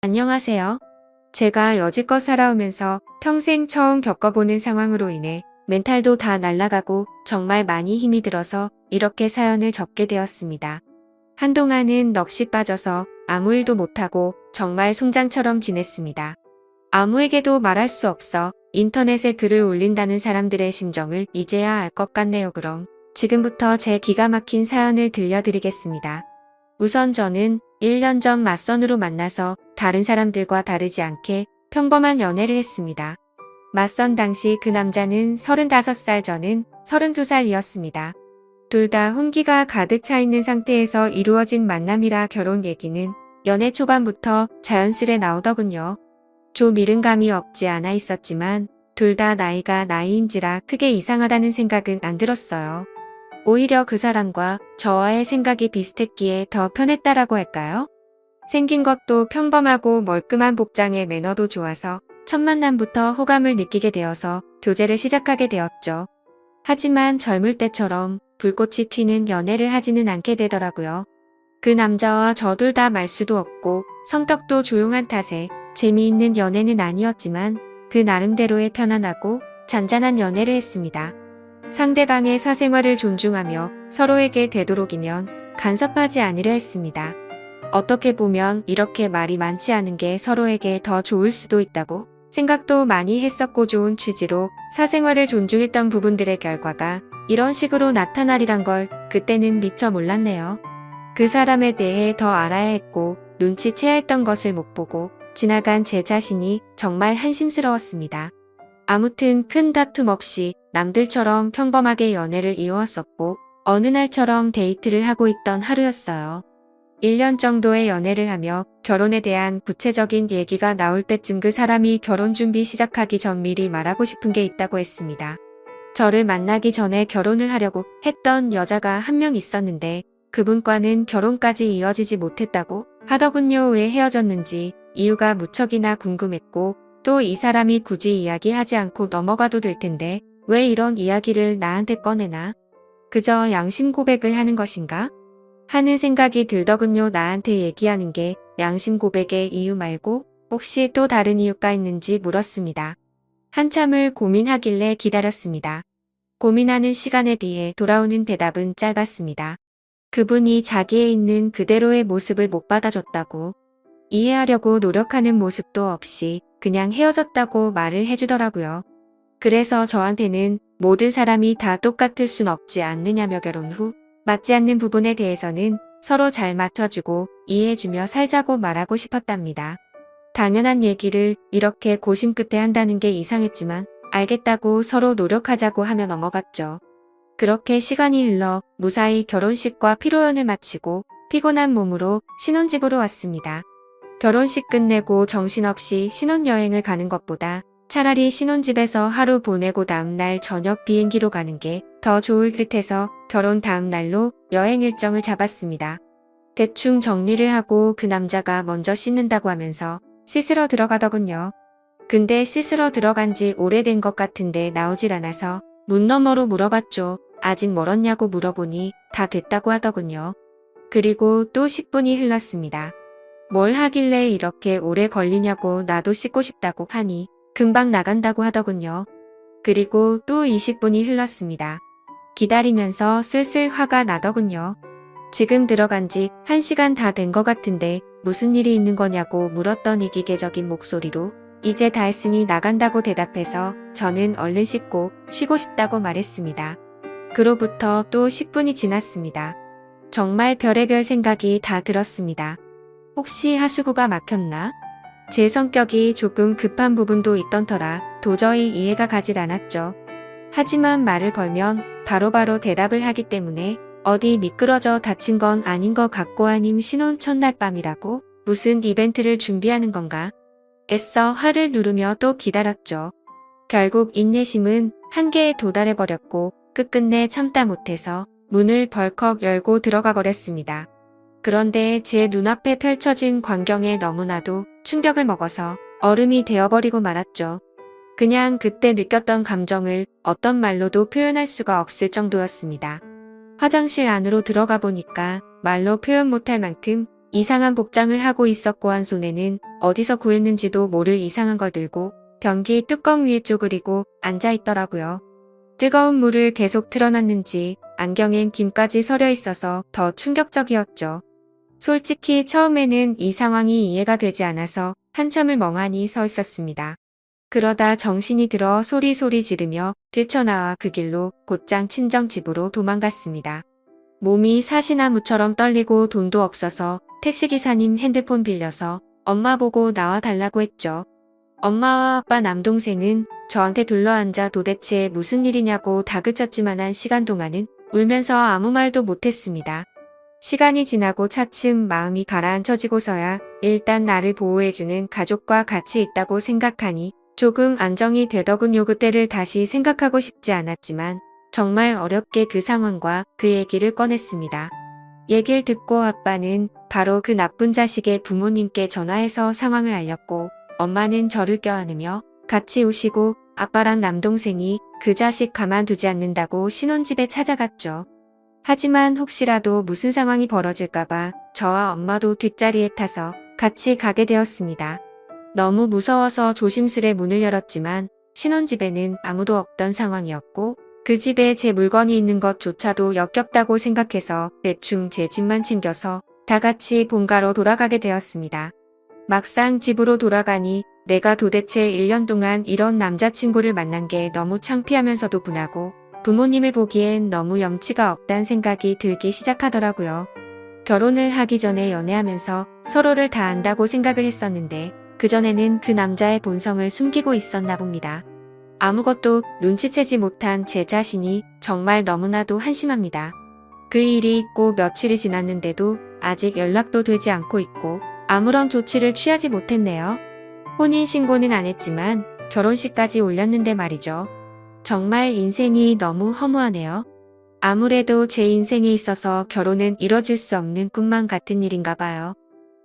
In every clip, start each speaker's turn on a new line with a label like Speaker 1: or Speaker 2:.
Speaker 1: 안녕하세요. 제가 여지껏 살아오면서 평생 처음 겪어보는 상황으로 인해 멘탈도 다 날아가고 정말 많이 힘이 들어서 이렇게 사연을 적게 되었습니다. 한동안은 넋이 빠져서 아무 일도 못하고 정말 송장처럼 지냈습니다. 아무에게도 말할 수 없어 인터넷에 글을 올린다는 사람들의 심정을 이제야 알 것 같네요. 그럼 지금부터 제 기가 막힌 사연을 들려드리겠습니다. 우선 저는 1년 전 맞선으로 만나서 다른 사람들과 다르지 않게 평범한 연애를 했습니다. 맞선 당시 그 남자는 35살, 저는 32살이었습니다. 둘 다 hun기가 가득 차 있는 상태에서 이루어진 만남이라 결혼 얘기는 연애 초반부터 자연스레 나오더군요. 좀 이른 감이 없지 않아 있었지만 둘 다 나이가 나이인지라 크게 이상하다는 생각은 안 들었어요. 오히려 그 사람과 저와의 생각이 비슷했기에 더 편했다라고 할까요? 생긴 것도 평범하고 멀끔한 복장에 매너도 좋아서 첫 만남부터 호감을 느끼게 되어서 교제를 시작하게 되었죠. 하지만 젊을 때처럼 불꽃이 튀는 연애를 하지는 않게 되더라고요. 그 남자와 저 둘 다 말수도 없고 성격도 조용한 탓에 재미있는 연애는 아니었지만 그 나름대로의 편안하고 잔잔한 연애를 했습니다. 상대방의 사생활을 존중하며 서로에게 되도록이면 간섭하지 않으려 했습니다. 어떻게 보면 이렇게 말이 많지 않은 게 서로에게 더 좋을 수도 있다고 생각도 많이 했었고, 좋은 취지로 사생활을 존중했던 부분들의 결과가 이런 식으로 나타나리란 걸 그때는 미처 몰랐네요. 그 사람에 대해 더 알아야 했고 눈치채야 했던 것을 못 보고 지나간 제 자신이 정말 한심스러웠습니다. 아무튼 큰 다툼 없이 남들처럼 평범하게 연애를 이어왔었고 어느 날처럼 데이트를 하고 있던 하루였어요. 1년 정도의 연애를 하며 결혼에 대한 구체적인 얘기가 나올 때쯤 그 사람이 결혼 준비 시작하기 전 미리 말하고 싶은 게 있다고 했습니다. 저를 만나기 전에 결혼을 하려고 했던 여자가 한 명 있었는데 그분과는 결혼까지 이어지지 못했다고 하더군요. 왜 헤어졌는지 이유가 무척이나 궁금했고, 또 이 사람이 굳이 이야기하지 않고 넘어가도 될 텐데 왜 이런 이야기를 나한테 꺼내나? 그저 양심 고백을 하는 것인가? 하는 생각이 들더군요. 나한테 얘기하는 게 양심 고백의 이유 말고 혹시 또 다른 이유가 있는지 물었습니다. 한참을 고민하길래 기다렸습니다. 고민하는 시간에 비해 돌아오는 대답은 짧았습니다. 그분이 자기에 있는 그대로의 모습을 못 받아줬다고, 이해하려고 노력하는 모습도 없이 그냥 헤어졌다고 말을 해주더라고요. 그래서 저한테는 모든 사람이 다 똑같을 순 없지 않느냐며 결혼 후 맞지 않는 부분에 대해서는 서로 잘 맞춰주고 이해해주며 살자고 말하고 싶었답니다. 당연한 얘기를 이렇게 고심 끝에 한다는 게 이상했지만 알겠다고 서로 노력하자고 하며 넘어갔죠. 그렇게 시간이 흘러 무사히 결혼식과 피로연을 마치고 피곤한 몸으로 신혼집으로 왔습니다. 결혼식 끝내고 정신없이 신혼여행을 가는 것보다 차라리 신혼집에서 하루 보내고 다음날 저녁 비행기로 가는 게 더 좋을 듯해서 결혼 다음날로 여행 일정을 잡았습니다. 대충 정리를 하고 그 남자가 먼저 씻는다고 하면서 씻으러 들어가더군요. 근데 씻으러 들어간 지 오래된 것 같은데 나오질 않아서 문 너머로 물어봤죠. 아직 멀었냐고 물어보니 다 됐다고 하더군요. 그리고 또 10분이 흘렀습니다. 뭘 하길래 이렇게 오래 걸리냐고 나도 씻고 싶다고 하니 금방 나간다고 하더군요. 그리고 또 20분이 흘렀습니다. 기다리면서 슬슬 화가 나더군요. 지금 들어간 지 1시간 다 된 것 같은데 무슨 일이 있는 거냐고 물었더니 기계적인 목소리로 이제 다 했으니 나간다고 대답해서 저는 얼른 씻고 쉬고 싶다고 말했습니다. 그로부터 또 10분이 지났습니다. 정말 별의별 생각이 다 들었습니다. 혹시 하수구가 막혔나? 제 성격이 조금 급한 부분도 있던 터라 도저히 이해가 가질 않았죠. 하지만 말을 걸면 바로바로 대답을 하기 때문에 어디 미끄러져 다친 건 아닌 것 같고, 아님 신혼 첫날 밤이라고 무슨 이벤트를 준비하는 건가? 애써 화를 누르며 또 기다렸죠. 결국 인내심은 한계에 도달해버렸고 끝끝내 참다 못해서 문을 벌컥 열고 들어가 버렸습니다. 그런데 제 눈앞에 펼쳐진 광경에 너무나도 충격을 먹어서 얼음이 되어버리고 말았죠. 그냥 그때 느꼈던 감정을 어떤 말로도 표현할 수가 없을 정도였습니다. 화장실 안으로 들어가 보니까 말로 표현 못할 만큼 이상한 복장을 하고 있었고 한 손에는 어디서 구했는지도 모를 이상한 걸 들고 변기 뚜껑 위에 쪼그리고 앉아 있더라고요. 뜨거운 물을 계속 틀어놨는지 안경엔 김까지 서려 있어서 더 충격적이었죠. 솔직히 처음에는 이 상황이 이해가 되지 않아서 한참을 멍하니 서 있었습니다. 그러다 정신이 들어 소리소리 지르며 뛰쳐나와 그 길로 곧장 친정집으로 도망갔습니다. 몸이 사시나무처럼 떨리고 돈도 없어서 택시기사님 핸드폰 빌려서 엄마 보고 나와 달라고 했죠. 엄마와 아빠 남동생은 저한테 둘러앉아 도대체 무슨 일이냐고 다그쳤지만한 시간 동안은 울면서 아무 말도 못했습니다. 시간이 지나고 차츰 마음이 가라앉혀지고서야 일단 나를 보호해주는 가족과 같이 있다고 생각하니 조금 안정이 되더군요. 그때를 다시 생각하고 싶지 않았지만 정말 어렵게 그 상황과 그 얘기를 꺼냈습니다. 얘기를 듣고 아빠는 바로 그 나쁜 자식의 부모님께 전화해서 상황을 알렸고 엄마는 저를 껴안으며 같이 우시고 아빠랑 남동생이 그 자식 가만두지 않는다고 신혼집에 찾아갔죠. 하지만 혹시라도 무슨 상황이 벌어질까봐 저와 엄마도 뒷자리에 타서 같이 가게 되었습니다. 너무 무서워서 조심스레 문을 열었지만 신혼집에는 아무도 없던 상황이었고 그 집에 제 물건이 있는 것조차도 역겹다고 생각해서 대충 제 집만 챙겨서 다 같이 본가로 돌아가게 되었습니다. 막상 집으로 돌아가니 내가 도대체 1년 동안 이런 남자친구를 만난 게 너무 창피하면서도 분하고 부모님을 보기엔 너무 염치가 없다는 생각이 들기 시작하더라고요. 결혼을 하기 전에 연애하면서 서로를 다 안다고 생각을 했었는데 그전에는 그 남자의 본성을 숨기고 있었나 봅니다. 아무것도 눈치채지 못한 제 자신이 정말 너무나도 한심합니다. 그 일이 있고 며칠이 지났는데도 아직 연락도 되지 않고 있고 아무런 조치를 취하지 못했네요. 혼인신고는 안 했지만 결혼식까지 올렸는데 말이죠. 정말 인생이 너무 허무하네요. 아무래도 제 인생에 있어서 결혼은 이뤄질 수 없는 꿈만 같은 일인가 봐요.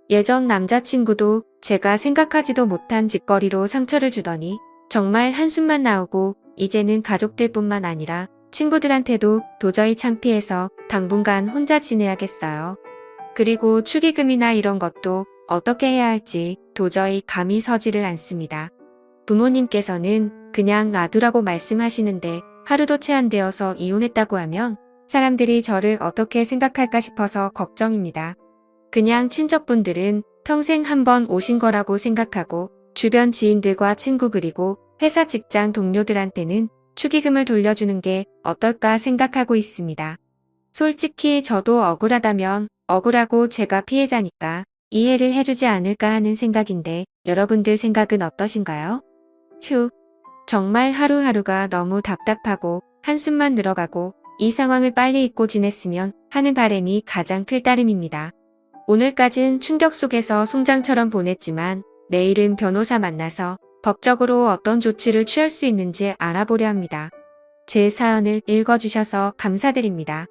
Speaker 1: 예전 남자친구도 제가 생각하지도 못한 짓거리로 상처를 주더니 정말 한숨만 나오고 이제는 가족들뿐만 아니라 친구들한테도 도저히 창피해서 당분간 혼자 지내야겠어요. 그리고 축의금이나 이런 것도 어떻게 해야 할지 도저히 감이 서지를 않습니다. 부모님께서는 그냥 놔두라고 말씀하시는데 하루도 채 안 되어서 이혼했다고 하면 사람들이 저를 어떻게 생각할까 싶어서 걱정입니다. 그냥 친척분들은 평생 한 번 오신 거라고 생각하고 주변 지인들과 친구 그리고 회사 직장 동료들한테는 축의금을 돌려주는 게 어떨까 생각하고 있습니다. 솔직히 저도 억울하다면 억울하고 제가 피해자니까 이해를 해주지 않을까 하는 생각인데 여러분들 생각은 어떠신가요? 휴, 정말 하루하루가 너무 답답하고 한숨만 늘어가고 이 상황을 빨리 잊고 지냈으면 하는 바람이 가장 클 따름입니다. 오늘까진 충격 속에서 송장처럼 보냈지만 내일은 변호사 만나서 법적으로 어떤 조치를 취할 수 있는지 알아보려 합니다. 제 사연을 읽어주셔서 감사드립니다.